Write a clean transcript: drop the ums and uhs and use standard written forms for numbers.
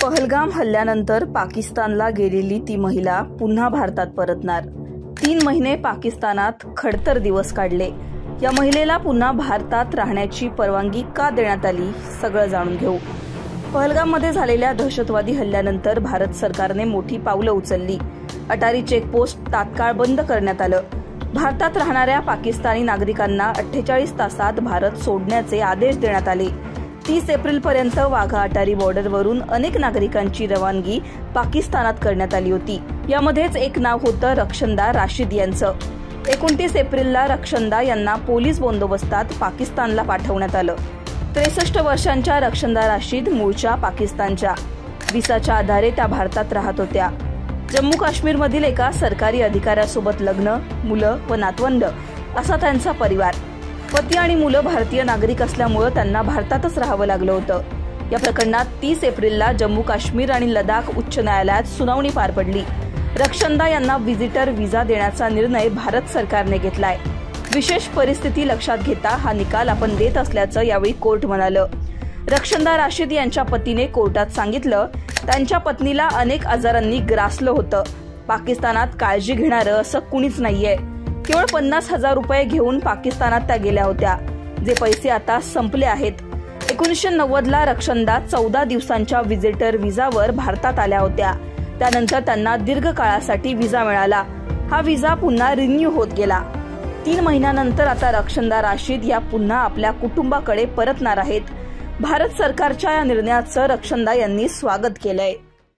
पहलगाम हल्ल्यानंतर पाकिस्तानला गेलेली ती महिला पुन्हा भारतात परतणार। 3 महिने पाकिस्तानात खडतर दिवस काढले। या महिलेला पुन्हा भारतात राहण्याची परवानगी का देण्यात आली, सगळं जाणून घेऊ। पहलगाममध्ये झालेल्या दहशतवादी हल्ल्यानंतर भारत सरकारने मोठी पावलं उचलली। अटारी चेकपोस्ट तात्काळ बंद करण्यात आलं। भारतात राहणाऱ्या पाकिस्तानी नागरिकांना 48 तासात भारत सोडण्याचे आदेश देण्यात आले। 30 एप्रिलपर्यंत वाघा अटारी बॉर्डरवरून अनेक नागरिकांची रवानगी पाकिस्तानात करण्यात आली होती। यामध्येच एक नाव होतं रक्षंदा राशीद यांचं। 29 एप्रिलला रक्षंदा यांना पोलीस बंदोबस्तात पाकिस्तानला पाठवण्यात आलं। 63 वर्षांच्या रक्षंदा राशीद मूळच्या पाकिस्तानच्या। व्हिसाच्या आधारे त्या भारतात राहत होत्या। जम्मू काश्मीरमधील एका सरकारी अधिकाऱ्यासोबत लग्न, मुलं व नातवंड असा त्यांचा परिवार। पती आणि मुलं भारतीय नागरिक असल्यामुळे त्यांना भारतातच राहावं लागलं होतं। या प्रकरणात 30 एप्रिलला जम्मू काश्मीर आणि लडाख उच्च न्यायालयात सुनावणी पार पडली। रक्षंदा यांना व्हिजिटर व्हिसा देण्याचा निर्णय भारत सरकारने घेतलाय। विशेष परिस्थिती लक्षात घेता हा निकाल आपण देत असल्याचं यावेळी कोर्ट म्हणालं। रक्षंदा राशीद यांच्या पतीने कोर्टात सांगितलं, त्यांच्या पत्नीला अनेक आजारांनी ग्रासलं होतं। पाकिस्तानात काळजी घेणारं असं कुणीच नाहीये। केवळ 50,000 रुपये घेऊन पाकिस्तानात त्या गेल्या होत्या, जे पैसे आता संपले आहेत। 1990ला रक्षंदा 14 दिवसांच्या व्हिजिटर व्हिसावर भारतात आल्या होत्या। त्यानंतर त्यांना दीर्घ काळासाठी व्हिसा मिळाला। हा व्हिसा पुन्हा रिन्यू होत गेला। 3 महिन्यानंतर आता रक्षंदा राशीद या पुन्हा आपल्या कुटुंबाकडे परतणार आहेत। भारत सरकारच्या या निर्णयाचं रक्षंदा यांनी स्वागत केलंय।